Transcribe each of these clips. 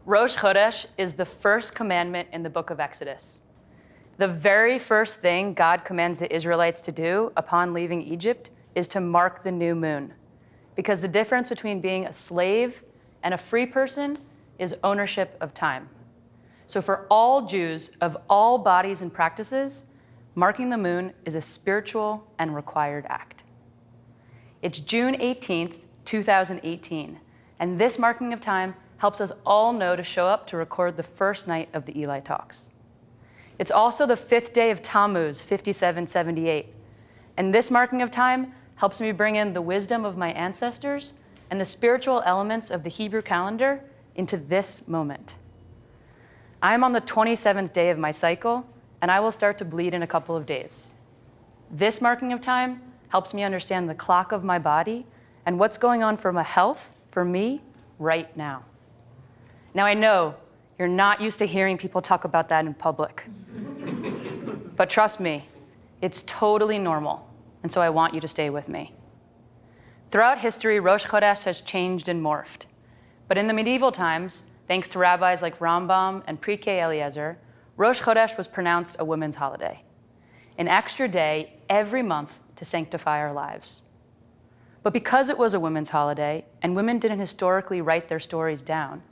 Rosh Chodesh is the first commandment in the book of Exodus. The very first thing God commands the Israelites to do upon leaving Egypt is to mark the new moon, because the difference between being a slave and a free person is ownership of time. So for all Jews of all bodies and practices, marking the moon is a spiritual and required act. It's June 18th, 2018, and this marking of time helps us all know to show up to record the first night of the Eli Talks. It's also the 5th day of Tammuz, 5778, and this marking of time helps me bring in the wisdom of my ancestors and the spiritual elements of the Hebrew calendar into this moment. I am on the 27th day of my cycle, and I will start to bleed in a couple of days. This marking of time helps me understand the clock of my body and what's going on for my health, for me, right now. Now I know you're not used to hearing people talk about that in public. But trust me, it's totally normal, and so I want you to stay with me. Throughout history, Rosh Chodesh has changed and morphed. But in the medieval times, thanks to rabbis like Rambam and Pre-K Eliezer, Rosh Chodesh was pronounced a women's holiday, an extra day every month to sanctify our lives. But because it was a women's holiday, and women didn't historically write their stories down,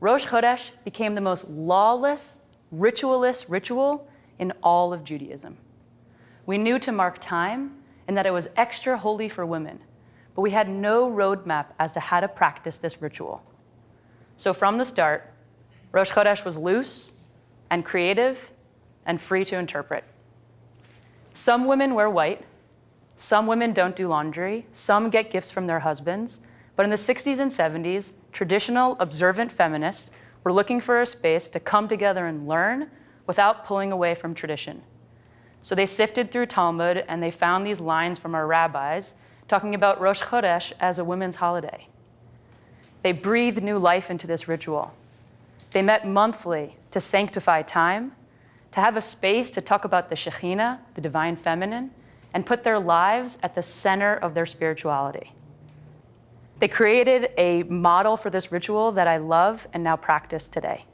Rosh Chodesh became the most lawless, ritualist ritual in all of Judaism. We knew to mark time and that it was extra holy for women, but we had no roadmap as to how to practice this ritual. So from the start, Rosh Chodesh was loose and creative and free to interpret. Some women wear white, some women don't do laundry, some get gifts from their husbands, but in the 60s and 70s, traditional observant feminists were looking for a space to come together and learn without pulling away from tradition. So they sifted through Talmud and they found these lines from our rabbis talking about Rosh Chodesh as a women's holiday. They breathed new life into this ritual. They met monthly to sanctify time, to have a space to talk about the Shekhinah, the divine feminine, and put their lives at the center of their spirituality. They created a model for this ritual that I love and now practice today.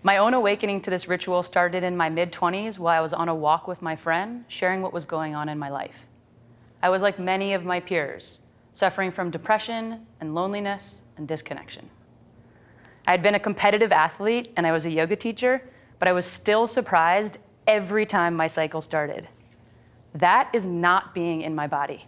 My own awakening to this ritual started in my mid-20s while I was on a walk with my friend, sharing what was going on in my life. I was like many of my peers, suffering from depression and loneliness and disconnection. I had been a competitive athlete and I was a yoga teacher, but I was still surprised every time my cycle started. That is not being in my body.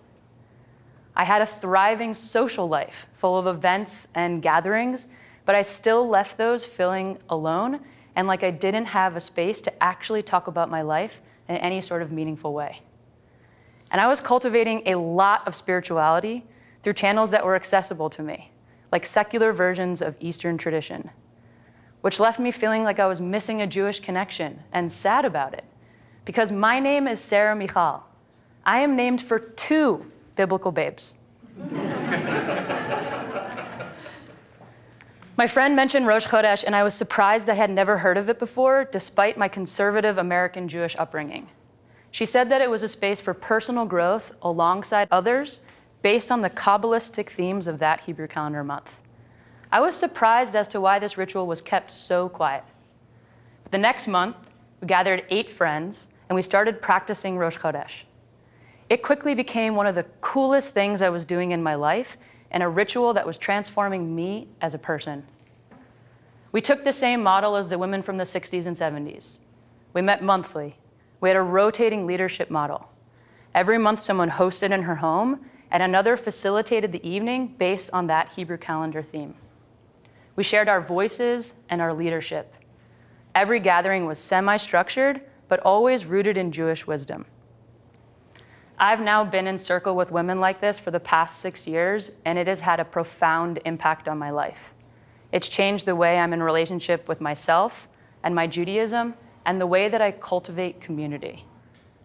I had a thriving social life full of events and gatherings, but I still left those feeling alone and like I didn't have a space to actually talk about my life in any sort of meaningful way. And I was cultivating a lot of spirituality through channels that were accessible to me, like secular versions of Eastern tradition, which left me feeling like I was missing a Jewish connection and sad about it. Because my name is Sarah Michal. I am named for 2 biblical babes. My friend mentioned Rosh Chodesh, and I was surprised I had never heard of it before, despite my conservative American Jewish upbringing. She said that it was a space for personal growth alongside others based on the Kabbalistic themes of that Hebrew calendar month. I was surprised as to why this ritual was kept so quiet. The next month, we gathered 8 friends, and we started practicing Rosh Chodesh. It quickly became one of the coolest things I was doing in my life and a ritual that was transforming me as a person. We took the same model as the women from the 60s and 70s. We met monthly. We had a rotating leadership model. Every month, someone hosted in her home, and another facilitated the evening based on that Hebrew calendar theme. We shared our voices and our leadership. Every gathering was semi-structured, but always rooted in Jewish wisdom. I've now been in circle with women like this for the past 6 years, and it has had a profound impact on my life. It's changed the way I'm in relationship with myself and my Judaism, and the way that I cultivate community.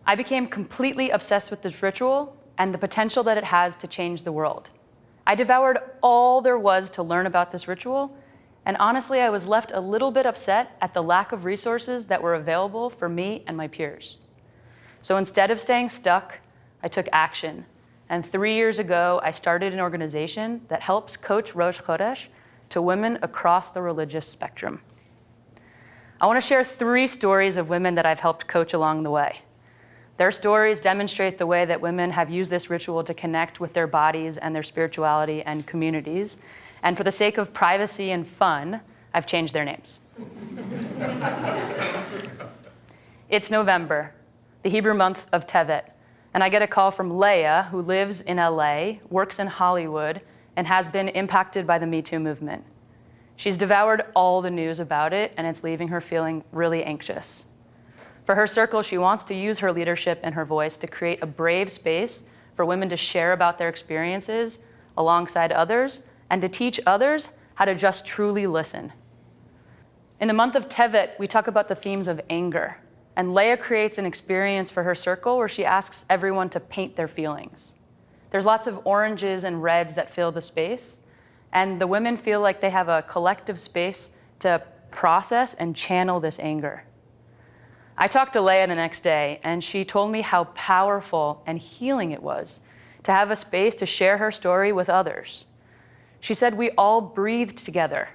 I became completely obsessed with this ritual and the potential that it has to change the world. I devoured all there was to learn about this ritual, and honestly, I was left a little bit upset at the lack of resources that were available for me and my peers. So instead of staying stuck, I took action. And 3 years ago, I started an organization that helps coach Rosh Chodesh to women across the religious spectrum. I want to share 3 stories of women that I've helped coach along the way. Their stories demonstrate the way that women have used this ritual to connect with their bodies and their spirituality and communities. And for the sake of privacy and fun, I've changed their names. It's November, the Hebrew month of Tevet, and I get a call from Leah, who lives in LA, works in Hollywood, and has been impacted by the Me Too movement. She's devoured all the news about it, and it's leaving her feeling really anxious. For her circle, she wants to use her leadership and her voice to create a brave space for women to share about their experiences alongside others and to teach others how to just truly listen. In the month of Tevet, we talk about the themes of anger, and Leah creates an experience for her circle where she asks everyone to paint their feelings. There's lots of oranges and reds that fill the space, and the women feel like they have a collective space to process and channel this anger. I talked to Leah the next day, and she told me how powerful and healing it was to have a space to share her story with others. She said, "We all breathed together.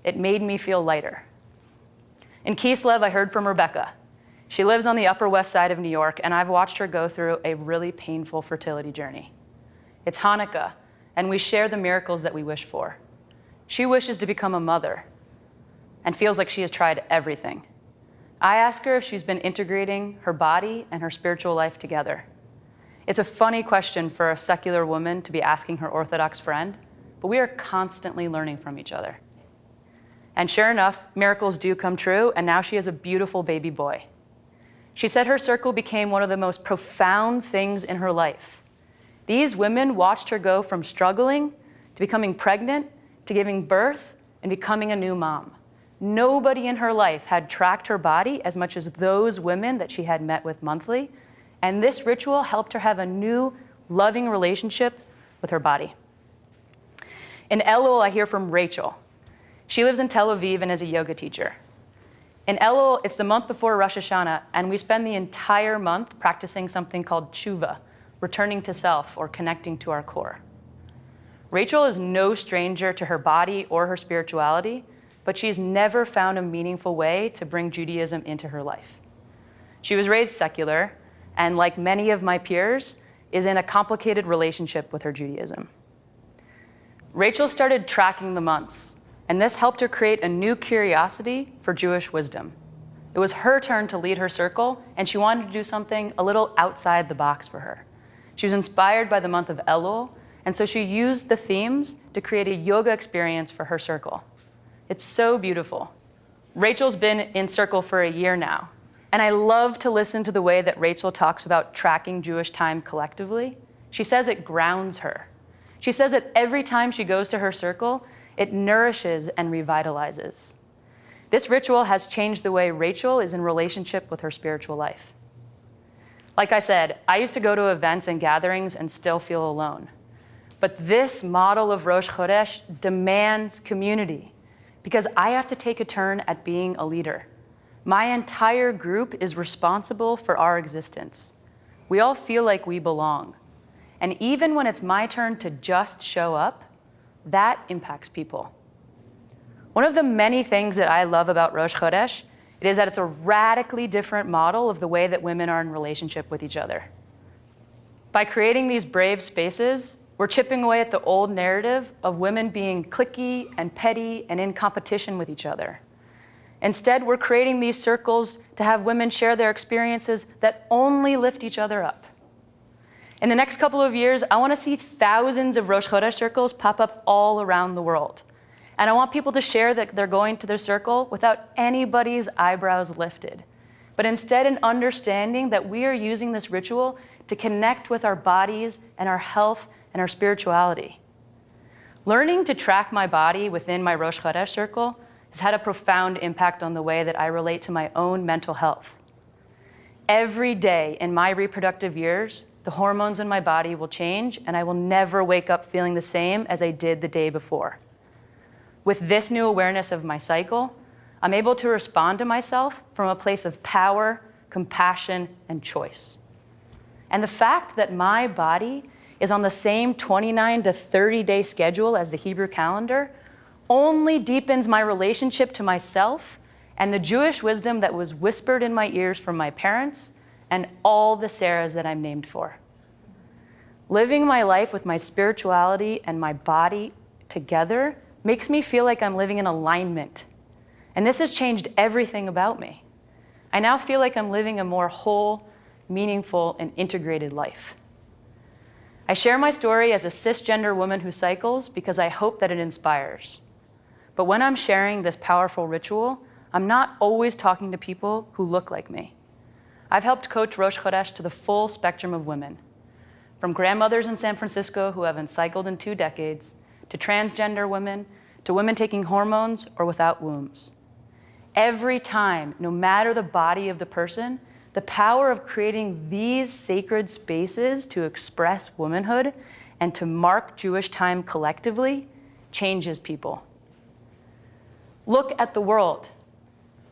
It made me feel lighter." In Kislev, I heard from Rebecca. She lives on the Upper West Side of New York, and I've watched her go through a really painful fertility journey. It's Hanukkah, and we share the miracles that we wish for. She wishes to become a mother and feels like she has tried everything. I ask her if she's been integrating her body and her spiritual life together. It's a funny question for a secular woman to be asking her Orthodox friend, but we are constantly learning from each other. And sure enough, miracles do come true, and now she has a beautiful baby boy. She said her circle became one of the most profound things in her life. These women watched her go from struggling to becoming pregnant to giving birth and becoming a new mom. Nobody in her life had tracked her body as much as those women that she had met with monthly, and this ritual helped her have a new, loving relationship with her body. In Elul, I hear from Rachel. She lives in Tel Aviv and is a yoga teacher. In Elul, it's the month before Rosh Hashanah, and we spend the entire month practicing something called tshuva, returning to self or connecting to our core. Rachel is no stranger to her body or her spirituality, but she's never found a meaningful way to bring Judaism into her life. She was raised secular, and like many of my peers, is in a complicated relationship with her Judaism. Rachel started tracking the months, and this helped her create a new curiosity for Jewish wisdom. It was her turn to lead her circle, and she wanted to do something a little outside the box for her. She was inspired by the month of Elul, and so she used the themes to create a yoga experience for her circle. It's so beautiful. Rachel's been in circle for a year now, and I love to listen to the way that Rachel talks about tracking Jewish time collectively. She says it grounds her. She says that every time she goes to her circle, it nourishes and revitalizes. This ritual has changed the way Rachel is in relationship with her spiritual life. Like I said, I used to go to events and gatherings and still feel alone. But this model of Rosh Chodesh demands community because I have to take a turn at being a leader. My entire group is responsible for our existence. We all feel like we belong. And even when it's my turn to just show up, that impacts people. One of the many things that I love about Rosh Chodesh is that it's a radically different model of the way that women are in relationship with each other. By creating these brave spaces, we're chipping away at the old narrative of women being cliquey and petty and in competition with each other. Instead, we're creating these circles to have women share their experiences that only lift each other up. In the next couple of years, I want to see thousands of Rosh Chodesh circles pop up all around the world. And I want people to share that they're going to their circle without anybody's eyebrows lifted, but instead an understanding that we are using this ritual to connect with our bodies and our health and our spirituality. Learning to track my body within my Rosh Chodesh circle has had a profound impact on the way that I relate to my own mental health. Every day in my reproductive years, the hormones in my body will change, and I will never wake up feeling the same as I did the day before. With this new awareness of my cycle, I'm able to respond to myself from a place of power, compassion, and choice. And the fact that my body is on the same 29 to 30-day schedule as the Hebrew calendar only deepens my relationship to myself and the Jewish wisdom that was whispered in my ears from my parents and all the Sarahs that I'm named for. Living my life with my spirituality and my body together makes me feel like I'm living in alignment. And this has changed everything about me. I now feel like I'm living a more whole, meaningful, and integrated life. I share my story as a cisgender woman who cycles because I hope that it inspires. But when I'm sharing this powerful ritual, I'm not always talking to people who look like me. I've helped coach Rosh Chodesh to the full spectrum of women, from grandmothers in San Francisco who haven't cycled in 2 decades, to transgender women, to women taking hormones or without wombs. Every time, no matter the body of the person, the power of creating these sacred spaces to express womanhood and to mark Jewish time collectively changes people. Look at the world.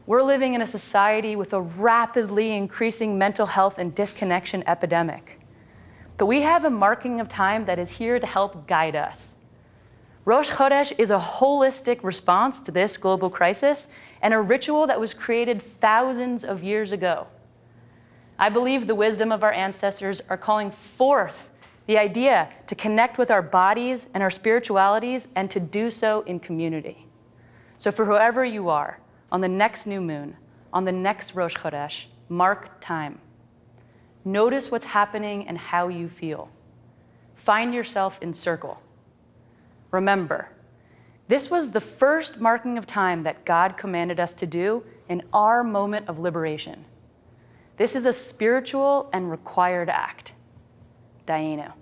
We're living in a society with a rapidly increasing mental health and disconnection epidemic. But we have a marking of time that is here to help guide us. Rosh Chodesh is a holistic response to this global crisis and a ritual that was created thousands of years ago. I believe the wisdom of our ancestors are calling forth the idea to connect with our bodies and our spiritualities and to do so in community. So for whoever you are, on the next new moon, on the next Rosh Chodesh, mark time. Notice what's happening and how you feel. Find yourself in circle. Remember, this was the first marking of time that God commanded us to do in our moment of liberation. This is a spiritual and required act. Dayenu.